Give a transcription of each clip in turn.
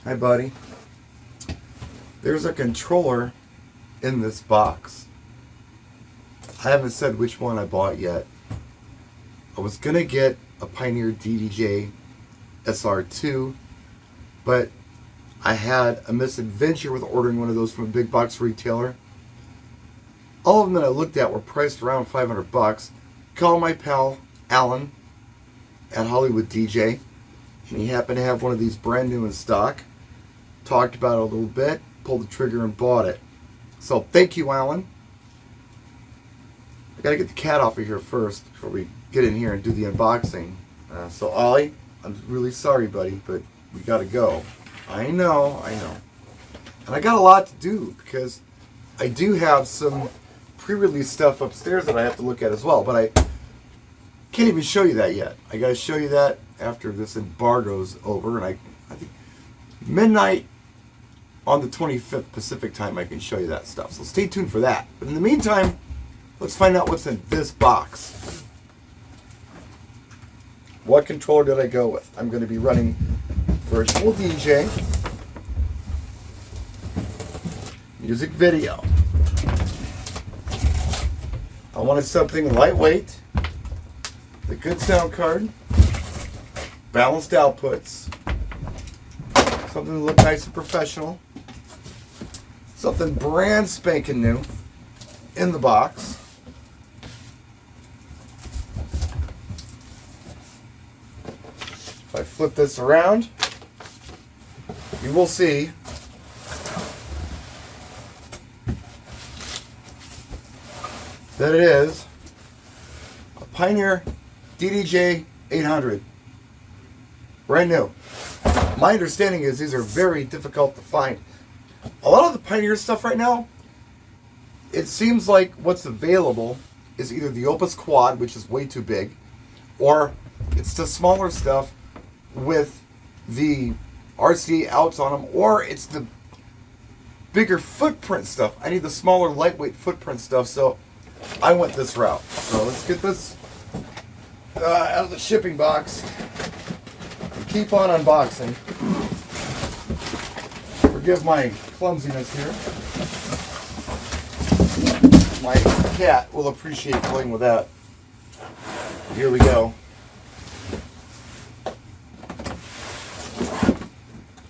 Hi, buddy. There's a controller in this box. I haven't said which one I bought yet. I was gonna get a Pioneer DDJ-800, but I had a misadventure with ordering one of those from a big box retailer. All of them that I looked at were priced around $500. Called my pal Alan at Hollywood DJ, and he happened to have one of these brand new in stock. Talked about it a little bit, pulled the trigger and bought it. So thank you, Alan. I gotta get the cat off of here first before we get in here and do the unboxing. So Ollie, I'm really sorry, buddy, but we gotta go. I know. And I got a lot to do because I do have some pre-release stuff upstairs that I have to look at as well, but I can't even show you that yet. I gotta show you that after this embargo's over, and I think midnight on the 25th Pacific time I can show you that stuff. So stay tuned for that. But in the meantime, let's find out what's in this box. What controller did I go with? I'm going to be running virtual DJ, music video. I wanted something lightweight, a good sound card, balanced outputs, something that looked nice and professional, something brand spanking new in the box. If I flip this around, you will see that it is a Pioneer DDJ-800. Brand new. My understanding is these are very difficult to find. A lot of the Pioneer stuff right now, it seems like what's available is either the Opus Quad, which is way too big, or it's the smaller stuff with the RCA outs on them, or it's the bigger footprint stuff. I need the smaller, lightweight footprint stuff, so I went this route. So let's get this out of the shipping box and keep on unboxing. Forgive my clumsiness here. My cat will appreciate playing with that. Here we go.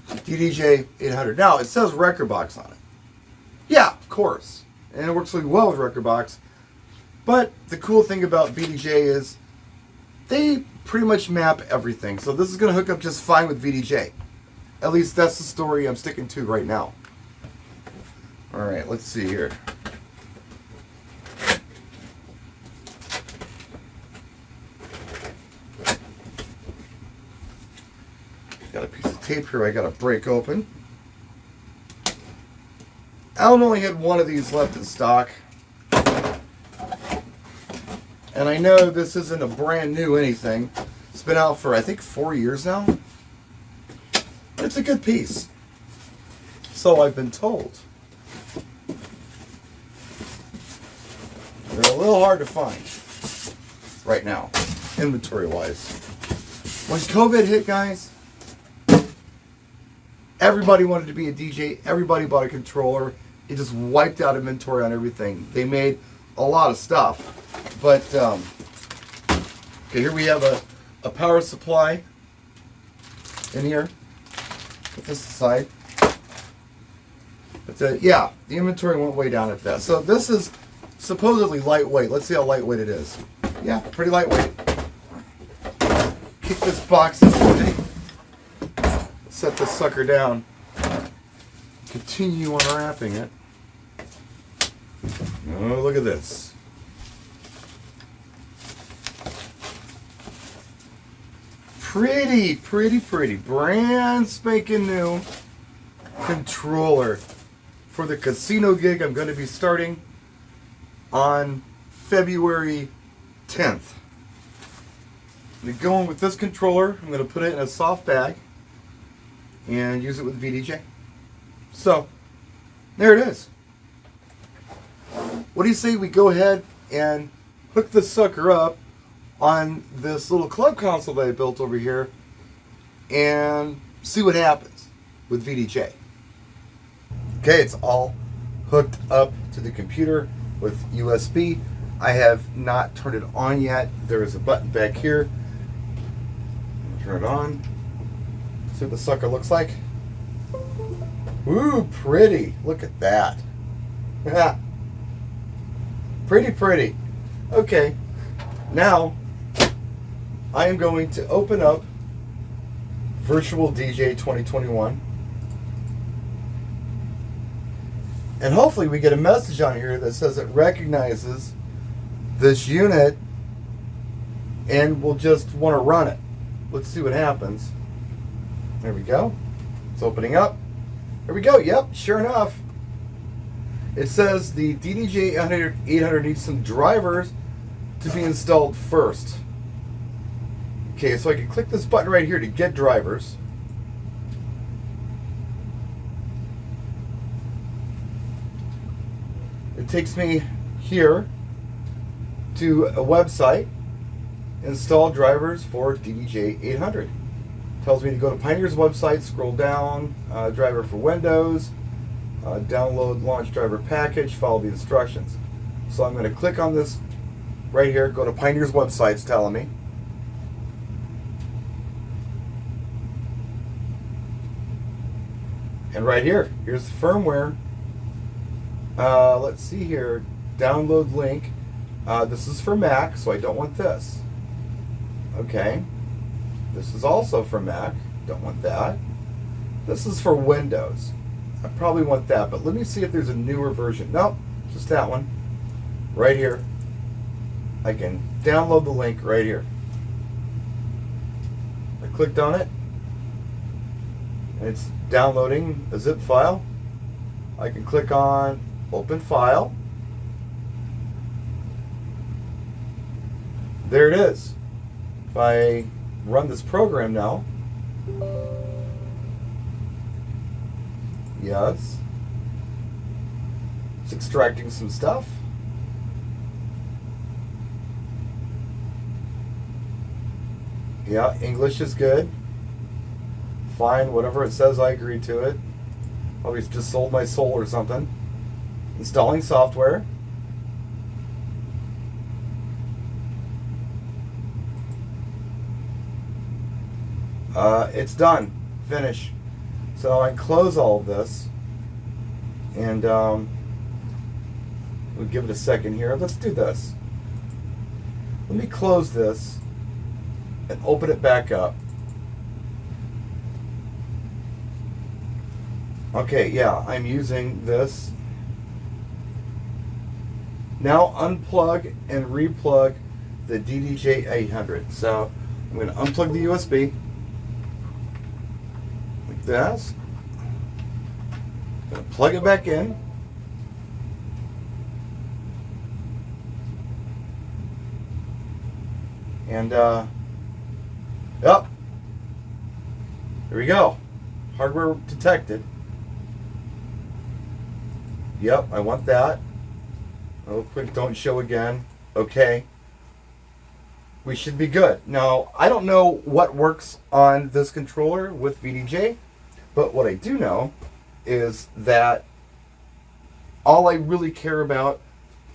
DDJ-800. Now, it says Rekordbox on it. Yeah, of course. And it works really well with Rekordbox. But the cool thing about VDJ is they pretty much map everything. So this is going to hook up just fine with VDJ. At least that's the story I'm sticking to right now. Alright, let's see here. Got a piece of tape here I got to break open. Alan only had one of these left in stock. And I know this isn't a brand new anything. It's been out for, I think, 4 years now. But it's a good piece. So I've been told. They're a little hard to find right now, inventory-wise. When COVID hit, guys, everybody wanted to be a DJ. Everybody bought a controller. It just wiped out inventory on everything. They made a lot of stuff. But, okay, here we have a power supply in here. Put this aside. But, yeah, the inventory went way down at that. So this is supposedly lightweight. Let's see how lightweight it is. Yeah, pretty lightweight. Kick this box away. Set this sucker down. Continue unwrapping it. Oh, look at this. Pretty, pretty, pretty. Brand spanking new controller for the casino gig I'm going to be starting on February 10th. I'm going to go in with this controller. I'm going to put it in a soft bag and use it with VDJ. So, there it is. What do you say we go ahead and hook this sucker up on this little club console that I built over here and see what happens. with VDJ. Okay, it's all hooked up to the computer with USB. I have not turned it on yet. There is a button back here. Turn it on. See what the sucker looks like. Ooh, pretty. Look at that. Pretty, pretty. Okay, now I am going to open up Virtual DJ 2021. And hopefully we get a message on here that says it recognizes this unit and we'll just want to run it. Let's see what happens. There we go. It's opening up. There we go. Yep, sure enough. It says the DDJ-800 needs some drivers to be installed first. Okay, so I can click this button right here to get drivers. It takes me here to a website, install drivers for DDJ-800. Tells me to go to Pioneer's website, scroll down, driver for Windows, download launch driver package, follow the instructions. So I'm going to click on this right here, go to Pioneer's website, it's telling me. And right here, here's the firmware. Let's see here, download link. This is for Mac, so I don't want this. Okay. This is also for Mac. Don't want that. This is for Windows. I probably want that, but let me see if there's a newer version. Nope, just that one. Right here. I can download the link right here. I clicked on it, and it's downloading a zip file. I can click on Open File. There it is. If I run this program now, yes, it's extracting some stuff. Yeah, English is good. Fine, whatever it says, I agree to it. Probably just sold my soul or something. Installing software. It's done. Finish. So I close all of this, and we'll give it a second here. Let's do this. Let me close this and open it back up. Okay, yeah, I'm using this. Now unplug and replug the DDJ-800. So I'm going to unplug the USB like this. I'm going to plug it back in. And yep, there we go. Hardware detected. Yep, I want that. Real quick, don't show again. Okay. We should be good. Now, I don't know what works on this controller with VDJ, but what I do know is that all I really care about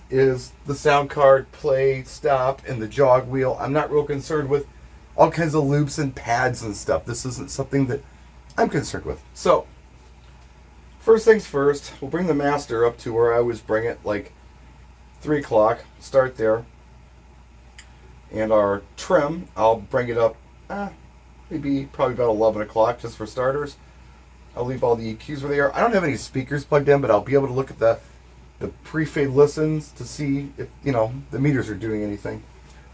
is the sound card, play, stop, and the jog wheel. I'm not real concerned with all kinds of loops and pads and stuff. This isn't something that I'm concerned with. So, first things first, we'll bring the master up to where I always bring it, like 3 o'clock. Start there. And our trim, I'll bring it up maybe probably about 11 o'clock just for starters. I'll leave all the EQs where they are. I don't have any speakers plugged in, but I'll be able to look at the pre-fade listens to see if, you know, the meters are doing anything,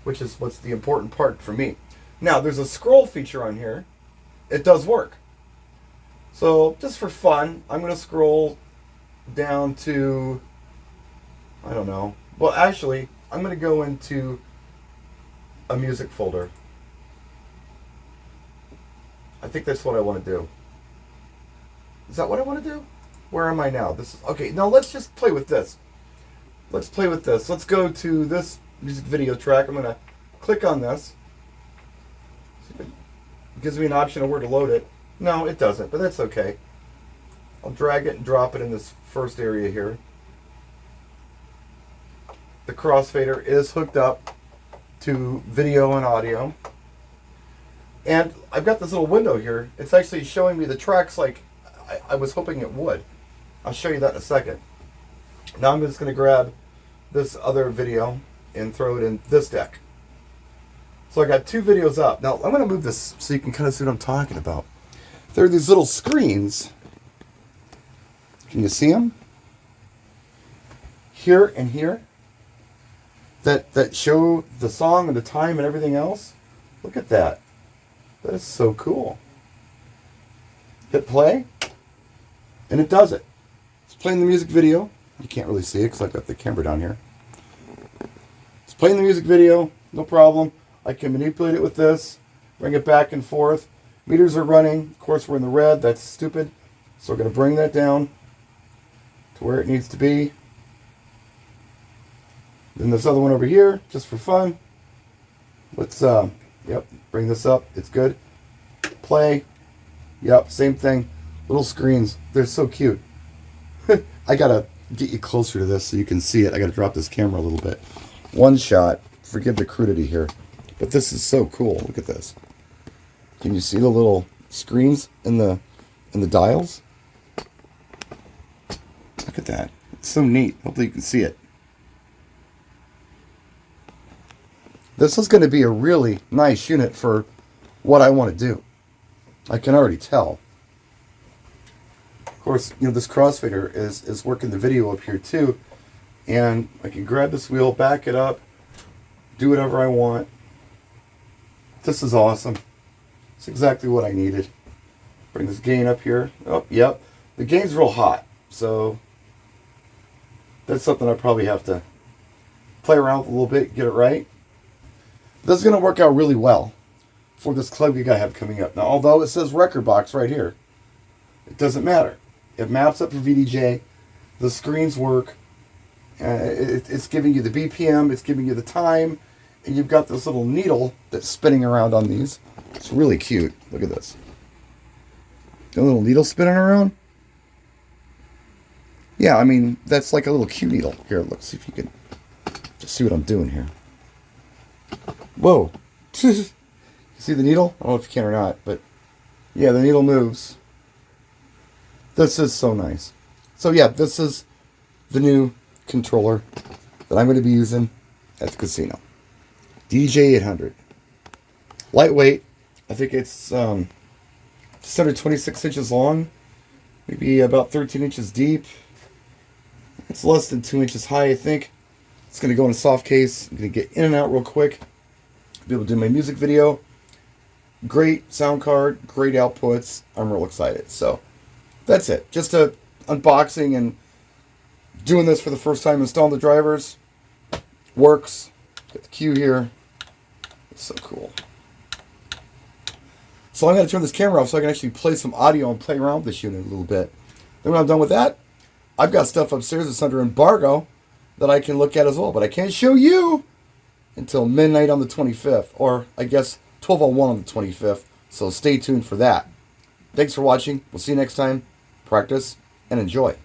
which is what's the important part for me. Now, there's a scroll feature on here. It does work. So, just for fun, I'm going to scroll down to, I don't know. Well, actually, I'm going to go into a music folder. I think that's what I want to do. Is that what I want to do? Where am I now? This is okay. Now let's just play with this. Let's play with this. Let's go to this music video track. I'm going to click on this. See if it gives me an option of where to load it. No, it doesn't, but that's okay. I'll drag it and drop it in this first area here. The crossfader is hooked up to video and audio. And I've got this little window here. It's actually showing me the tracks like I was hoping it would. I'll show you that in a second. Now I'm just going to grab this other video and throw it in this deck. So I got two videos up. Now I'm going to move this so you can kind of see what I'm talking about. There are these little screens. Can you see them? Here and here. That show the song and the time and everything else. Look at that. That is so cool. Hit play. And it does it. It's playing the music video. You can't really see it because I've got the camera down here. It's playing the music video. No problem. I can manipulate it with this. Bring it back and forth. Meters are running. Of course, we're in the red. That's stupid. So we're going to bring that down to where it needs to be. Then this other one over here, just for fun. Let's, yep, bring this up. It's good. Play. Yep, same thing. Little screens. They're so cute. I gotta get you closer to this so you can see it. I gotta drop this camera a little bit. One shot. Forgive the crudity here. But this is so cool. Look at this. Can you see the little screens in the dials? Look at that. It's so neat. Hopefully you can see it. This is going to be a really nice unit for what I want to do. I can already tell. Of course, you know, this crossfader is working the video up here too. And I can grab this wheel, back it up, do whatever I want. This is awesome. It's exactly what I needed. Bring this gain up here. Oh, yep. The gain's real hot. So that's something I probably have to play around with a little bit, get it right. This is going to work out really well for this club gig I have coming up. Now, although it says Rekordbox right here, it doesn't matter. It maps up for VDJ. The screens work. It's giving you the BPM. It's giving you the time. And you've got this little needle that's spinning around on these. It's really cute. Look at this. A little needle spinning around. Yeah, I mean, that's like a little Q needle. Here, let's see if you can just see what I'm doing here. Whoa. You see the needle? I don't know if you can or not, but yeah, the needle moves. This is so nice. So yeah, this is the new controller that I'm going to be using at the casino. DDJ-800. Lightweight. I think it's just under 26 inches long. Maybe about 13 inches deep. It's less than 2 inches high, I think. It's going to go in a soft case. I'm going to get in and out real quick. Be able to do my music video. Great sound card, great outputs. I'm real excited. So that's it. Just a unboxing and doing this for the first time, installing the drivers. Works. Got the cue here. It's so cool. So I'm going to turn this camera off so I can actually play some audio and play around with this unit a little bit. Then when I'm done with that, I've got stuff upstairs that's under embargo that I can look at as well. But I can't show you until midnight on the 25th. Or I guess 12:01 on the 25th. So stay tuned for that. Thanks for watching. We'll see you next time. Practice and enjoy.